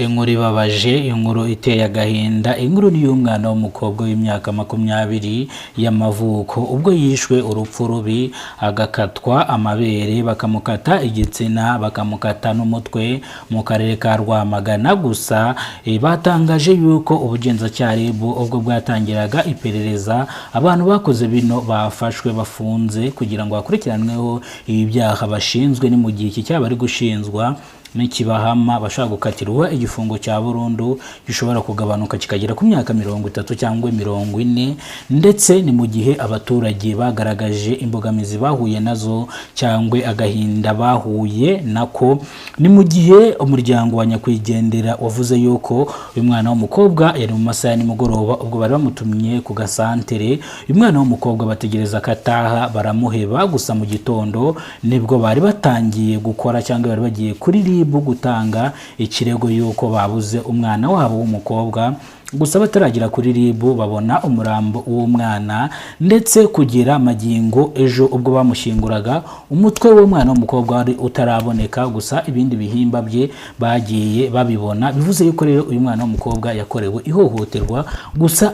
Inkuru ibabaje, inkuru iteye agahinda, inkuru ni y'umwana w'umukobwa w'imyaka 20 y'amavuko ubwo yishwe urupfu rubi, agakatwa amabere, bakamukata igitsina, bakamukata n'umutwe mu karere ka Rwamagana. Gusa batangaje yuko ubugenzacyaha RIB ubwo bwatangiraga iperereza, abantu bakoze bino bafashwe bafunze kugira ngo bakurikiranweho ibi byaha bashinzwe. Ni mu gihe iki cyaba ari gushinzwa n'ikibahama bashaka gukatirwa igifungo cya burundu gishobora kugabanuka kikagera ku myaka 30 cyangwa 40, ndetse ni mu gihe abaturage bagaragaje imbogamizi bahuye nazo cyangwa agahinda bahuye nako. Ni mu gihe umuryango wa nyakwigendera wavuze yuko uyu mwana w'umukobwa yari mu masaha ya nimugoroba ubwo bari bamutumye ku gasantere. Uyu mwana w'umukobwa bategereza kataha baramuheba, gusa mu gitondo nibwo bari batangiye gukora cyangwa bari bagiye kuri RIB gutanga ikirego yuko babuze umwana wabo w'umukobwa. Gusa bataragira kuri RIB babona umurambo w'umwana, ndetse kugira magingo ejo ubwo bamushinguraga umutwe w'umwana w'umukobwa wari utaraboneka, gusa ibindi bihimba bye bagiye babibona. Bivuze yuko rero uyu mwana w'umukobwa yakorewe ihohoterwa, gusa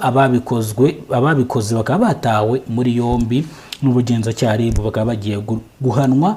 ababikoze bakaba batawe muri yombi n'ubugenzacyaha RIB, bakaba bagiye guhanwa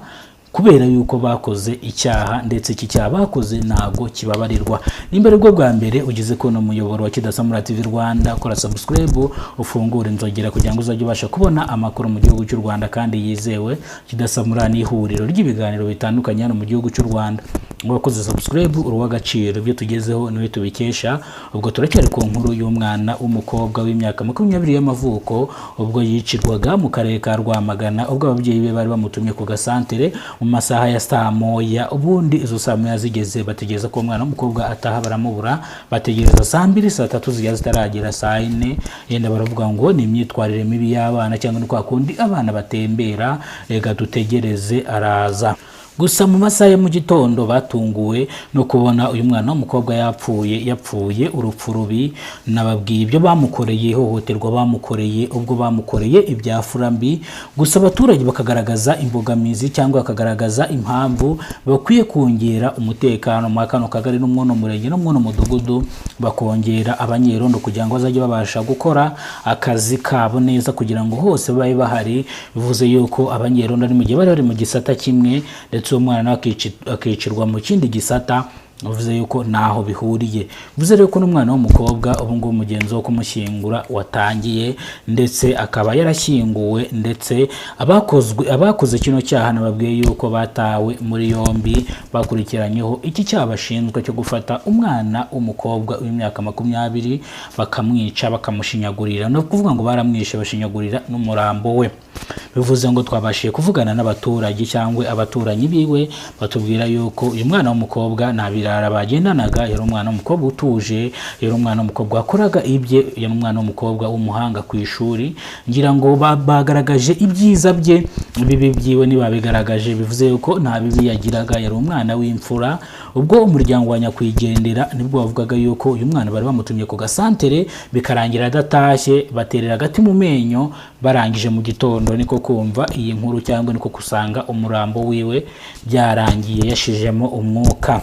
kubera yuko bakoze icyaha, ndetse iki cyaha bakoze ntago kibabarirwa. Nimbere bwo bwa mbere ugize ko no muyoboro wa Kidasamura TV Rwanda, kora subscribe ufungure inzogera kugira ngo uzajye ubasha kubona amakuru mu gihugu cy'u Rwanda kandi yizewe. Kidasamura ni ihuriro ry'ibiganiro bitandukanye hano mu gihugu cy'u Rwanda. Wakoze subscribe uruwa gaciro, ibyo tugezeho niwe tubikesha. Ubwo turacyari ku nkuru y'umwana w'umukobwa w'imyaka 20 y'amavuko ubwo yicirwaga mu karere ka Rwamagana, ubwo ababyeyi be bari bamutumye ku gasantere mu masaha ya saa moya. Ubundi izo saa moya zigeze bategereza ko umwana w'umukobwa ataha, baramubura. Bategereza saa 2 saa 3 zijya zitaragera saa 4, yenda baravuga ngo ni imyitwarire mibi y'abana cyangwa ni kwa kundi abana batembera, rega dutegereze araza. Gusa mu masaha ya mu gitondo batunguwe no kubona uyu mwana w'umukobwa yapfuye urupfu rubi. Nababwiye ibyo bamukoreye, ihohoterwa bamukoreye ubwo bamukoreye ibyafura mbi. Gusa abaturage bakagaragaza imbogamizi cyangwa bakagaragaza impamvu bakwiye kongera umutekano mu kano kagari n'umwono murenge n'umwono mudugudu, bakongera abanyerondo kugira ngo bazajye babasha gukora akazi kabo neza kugira ngo hose babe bahari. Bivuze yuko abanyerondo ari mu gihe bari mu gisata kimwe, ndetse umwana akicirwa mu kindi gisata. Bivuze yuko naho bihuriye. Bivuze rero ko n'umwana w'umukobwa ubu ngo umugenzo wo kumushyingura watangiye, ndetse akaba yarashyinguwe, ndetse abakoze kino cyaha nababwiye yuko batawe muri yombi bakurikiranyeho iki cyaha bashinzwe cyo gufata umwana w'umukobwa w'imyaka 20 bakamwica, bakamushinyagurira. No kuvuga ngo baramwishe bashinyagurira n'umurambo we. Bivuze ngo twabashiye kuvugana n'abaturage cyangwa abaturanyi biwe, batubwira yuko uyu mwana w'umukobwa nabirara bagendanaga, yari umwana w'umukobwa utuje, yari umwana w'umukobwa wakoraga ibye, yari umwana w'umukobwa w'umuhanga ku ishuri. Ngira ngo bagaragaje ibyiza bye, bibi byiwe nibabigaragaje. Bivuze yuko nta bibi yagiraga, yari umwana w'imfura. Ubwo umuryango wa nyakwigendera nibwo bavugaga yuko uyu mwana bari bamutumye ku gasantere, bikarangira adatashye, baterera agati mu menyo. Barangije mu gitondo niko kumva iyi nkuru, cyangwa niko kusanga umurambo wiwe byarangiye yashijemo umwuka.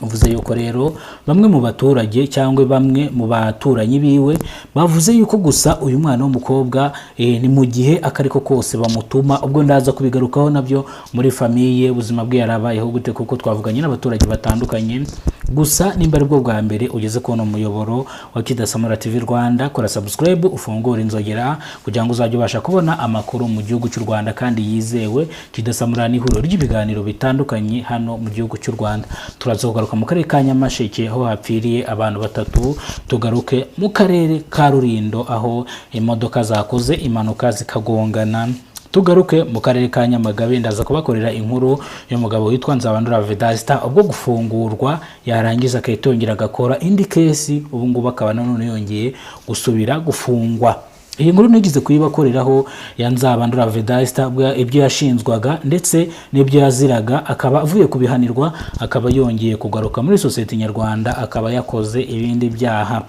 Uvuze yuko rero bamwe mu baturage cyangwa bamwe mu baturanyi biwe bavuze yuko gusa uyu mwana w'umukobwa ni mu gihe akariko kose bamutuma. Ubwo ndaza kubigarukaho nabyo muri famiye ubuzima bwe yarabayeho gute, kuko twavuganye n'abaturage batandukanye. Gusa nimba ari bwo bwa mbere ugeze kono muyoboro wa Kidasamura TV Rwanda, kora subscribe ufungure inzogera kugira ngo uzajye ubasha kubona amakuru mu gihugu cy'u Rwanda kandi yizewe. Kidasamura ni ihuriro ry'ibiganiro bitandukanye hano mu gihugu cy'u Rwanda. Turazogaruka mu karere ka Nyamasheke aho hapfiriye abantu 3, tugaruke mu karere ka Rulindo aho imodoka zakoze impanuka zikagongana, tugaruke mu karere ka Nyamagabe. Ndaza kubakorera inkuru y'umugabo witwa Nzabandora Vedasta ubwo gufungurwa yarangiza akayitongera agakora indi kesi, ubu ngubu akaba nanone yongeye gusubira gufungwa. Iyi nkuru nigize kuyibakoreraho ya Nzabandora Vedasta ibyo yashinzwaga ndetse n'ibyo yaziraga, akaba avuye kubihanirwa, akaba yongeye kugaruka muri societe nyarwanda, akaba yakoze ibindi byaha.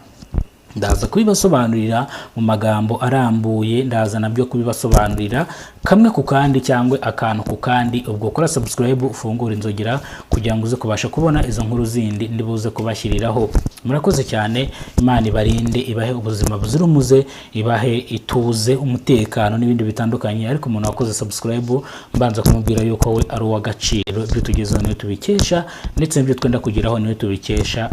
ndaza kubibasobanurira mu magambo arambuye, ndaza nabyo kubibasobanurira kamwe ku kandi cyangwa akantu ku kandi. Ubwo kora subscribe, ufungura inzogera kugira ngo uze kubasha kubona izo nkuru zindi ndibuze kubashyiriraho. Murakoze cyane, Imana ibarinde, ibahe ubuzima buzira umuze, ibahe ituze, umutekano n'ibindi bitandukanye. Ariko umuntu wakoze subscribe mbanza kumubwira yuko we ari uw'agaciro, ibyo tugezeho niwe tubikesha ndetse n'ibyo twenda kugeraho niwe tubikesha.